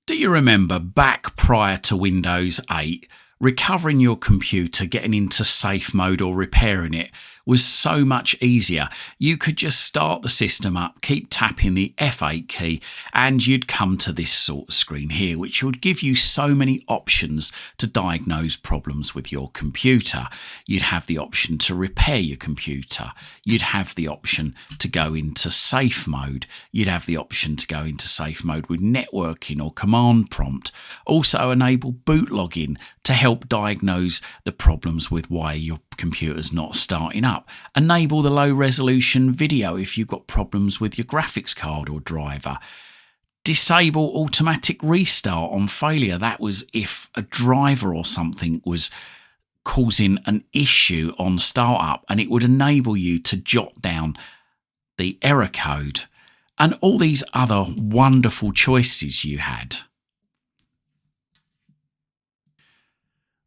Do you remember back prior to Windows 8, recovering your computer, getting into safe mode or repairing it was so much easier? You could just start the system up, keep tapping the F8 key, and you'd come to this sort of screen here, which would give you so many options to diagnose problems with your computer. You'd have the option to repair your computer. You'd have the option to go into safe mode. You'd have the option to go into safe mode with networking or command prompt. Also enable boot login to help diagnose the problems with why your computer's not starting up. Enable the low resolution video if you've got problems with your graphics card or driver. Disable automatic restart on failure. That was if a driver or something was causing an issue on startup, and it would enable you to jot down the error code and all these other wonderful choices you had.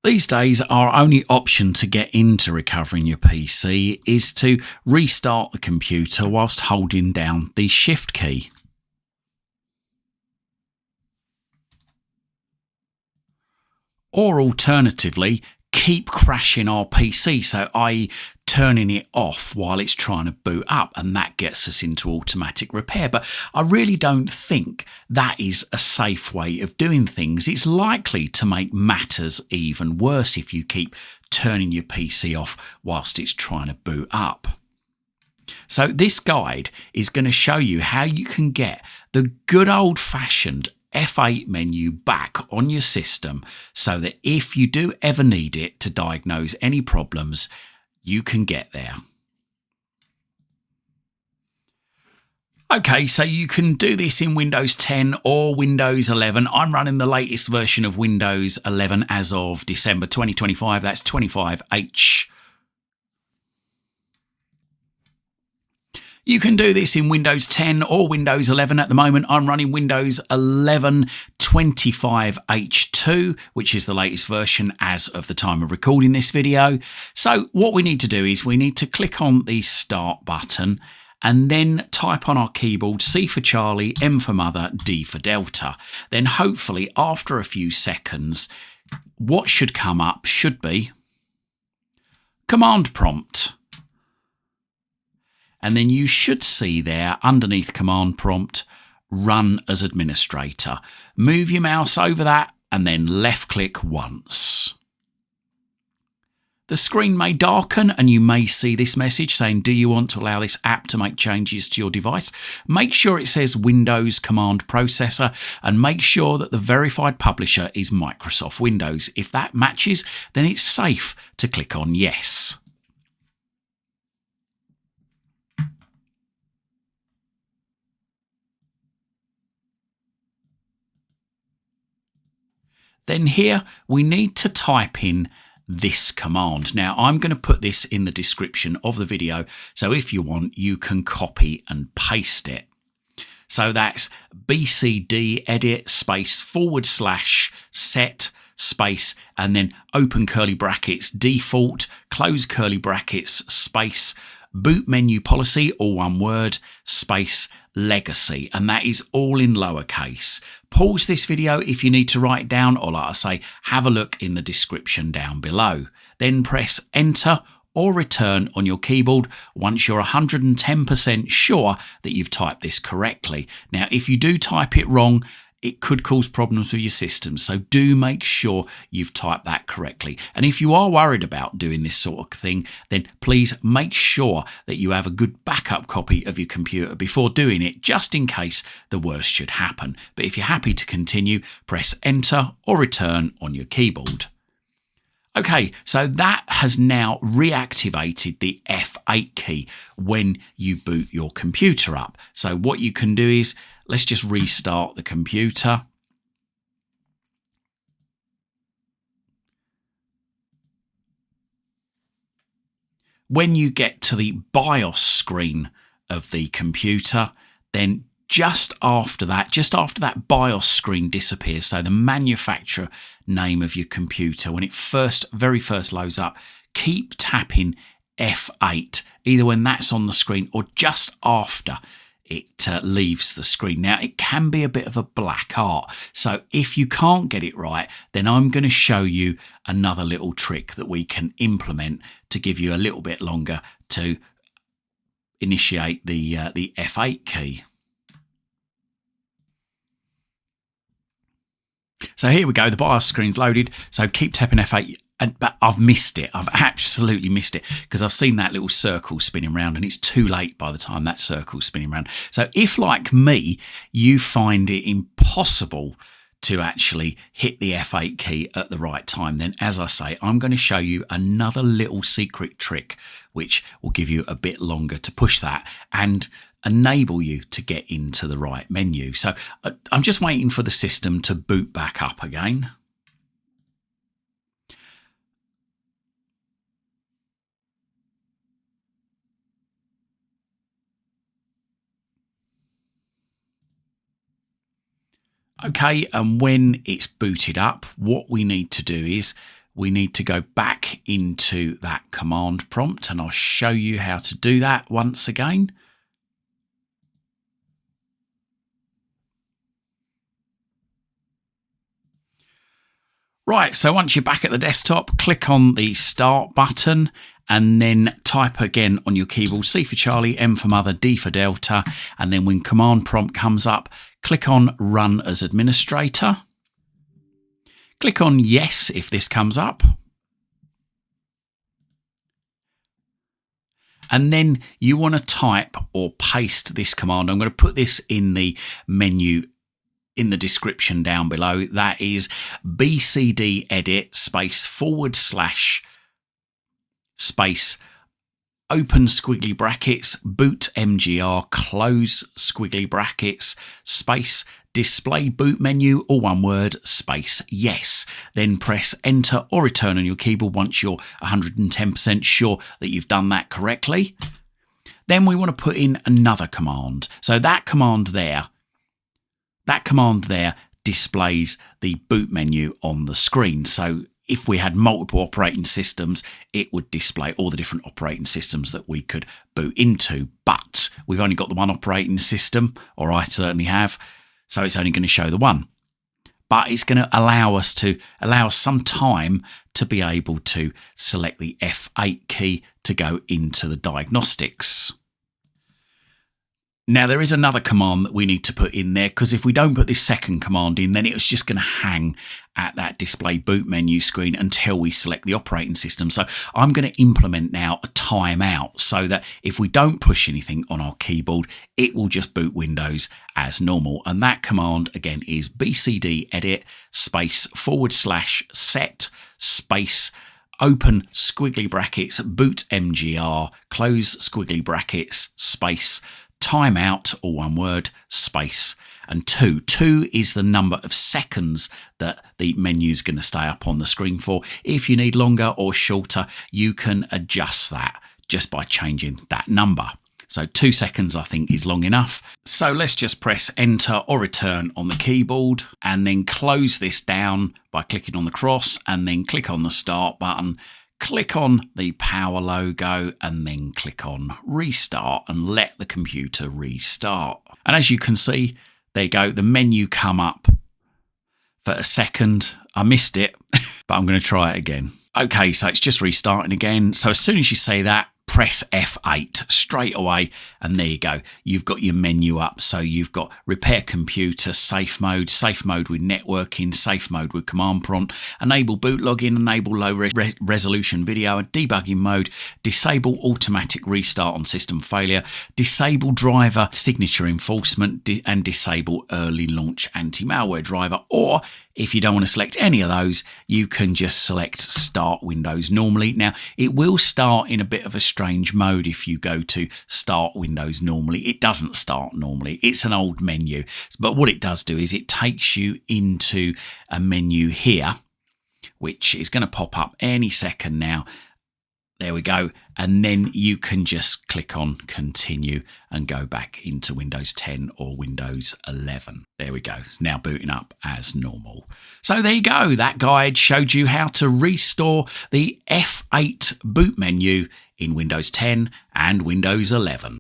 These days, our only option to get into recovering your PC is to restart the computer whilst holding down the Shift key. Or alternatively, keep crashing our PC, so i.e. turning it off while it's trying to boot up, and that gets us into automatic repair. But I really don't think that is a safe way of doing things. It's likely to make matters even worse if you keep turning your PC off whilst it's trying to boot up. So this guide is going to show you how you can get the good old-fashioned F8 menu back on your system so that if you do ever need it to diagnose any problems, you can get there. Okay, so you can do this in Windows 10 or Windows 11. I'm running the latest version of Windows 11 as of December 2025. That's 25H. You can do this in Windows 10 or Windows 11. At the moment, I'm running Windows 11 25H2, which is the latest version as of the time of recording this video. So what we need to do is we need to click on the Start button and then type on our keyboard C for Charlie, M for Mother, D for Delta. Then hopefully after a few seconds, what should come up should be Command Prompt. And then you should see there underneath Command Prompt, Run as Administrator. Move your mouse over that and then left click once. The screen may darken and you may see this message saying, do you want to allow this app to make changes to your device? Make sure it says Windows Command Processor and make sure that the verified publisher is Microsoft Windows. If that matches, then it's safe to click on Yes. Then here we need to type in this command. Now I'm going to put this in the description of the video, so if you want you can copy and paste it. So that's bcdedit space / set space and then open curly brackets default, close curly brackets, space, bootmenupolicy, all one word, space, legacy, and that is all in lowercase. Pause this video if you need to write it down, or like I say, have a look in the description down below. Then press enter or return on your keyboard once you're 110% sure that you've typed this correctly. Now, if you do type it wrong, it could cause problems with your system, so do make sure you've typed that correctly. And if you are worried about doing this sort of thing, then please make sure that you have a good backup copy of your computer before doing it, just in case the worst should happen. But if you're happy to continue, press enter or return on your keyboard. Okay, so that has now reactivated the F8 key when you boot your computer up. So what you can do is, let's just restart the computer. When you get to the BIOS screen of the computer, then just after that BIOS screen disappears, so the manufacturer name of your computer, when it very first loads up, keep tapping F8, either when that's on the screen or just after it leaves the screen. Now, it can be a bit of a black art. So if you can't get it right, then I'm going to show you another little trick that we can implement to give you a little bit longer to initiate the F8 key. So here we go, the BIOS screen's loaded. So keep tapping F8. But I've missed it. I've absolutely missed it because I've seen that little circle spinning around and it's too late by the time that circle's spinning around. So if, like me, you find it impossible to actually hit the F8 key at the right time, then as I say, I'm going to show you another little secret trick which will give you a bit longer to push that and enable you to get into the right menu. So I'm just waiting for the system to boot back up again. Okay, and when it's booted up, what we need to do is we need to go back into that command prompt, and I'll show you how to do that once again. Right, so once you're back at the desktop, click on the Start button and then type again on your keyboard C for Charlie, M for Mother, D for Delta, and then when command prompt comes up, click on Run as Administrator. Click on Yes if this comes up. And then you want to type or paste this command. I'm going to put this in the menu in the description down below. That is bcdedit space open squiggly brackets bootmgr close squiggly brackets space display boot menu, or one word, space yes. Then press enter or return on your keyboard once you're 110% sure that you've done that correctly. Then we want to put in another command. So that command there displays the boot menu on the screen. So if we had multiple operating systems, it would display all the different operating systems that we could boot into. But we've only got the one operating system, or I certainly have, so it's only going to show the one. But it's going to allow us some time to be able to select the F8 key to go into the diagnostics. Now, there is another command that we need to put in there, because if we don't put this second command in, then it's just going to hang at that display boot menu screen until we select the operating system. So I'm going to implement now a timeout so that if we don't push anything on our keyboard, it will just boot Windows as normal. And that command, again, is bcdedit /set space open squiggly brackets bootmgr close squiggly brackets space timeout, or one word, space, and 2. 2 is the number of seconds that the menu is going to stay up on the screen for. If you need longer or shorter, you can adjust that just by changing that number. So 2 seconds, I think, is long enough. So let's just press enter or return on the keyboard and then close this down by clicking on the cross and then click on the start button. Click on the power logo and then click on restart and let the computer restart. And as you can see, there you go, the menu come up for a second. I missed it, but I'm going to try it again. Okay, so it's just restarting again. So as soon as you say that, press F8 straight away, and there you go. You've got your menu up. So you've got repair computer, safe mode with networking, safe mode with command prompt, enable boot login, enable low resolution video, and debugging mode, disable automatic restart on system failure, disable driver signature enforcement, and disable early launch anti-malware driver. Or if you don't want to select any of those, you can just select Start Windows normally. Now, it will start in a bit of a strange mode if you go to Start Windows normally. It doesn't start normally. It's an old menu. But what it does do is it takes you into a menu here, which is going to pop up any second now. There we go. And then you can just click on continue and go back into Windows 10 or Windows 11. There we go. It's now booting up as normal. So there you go. That guide showed you how to restore the F8 boot menu in Windows 10 and Windows 11.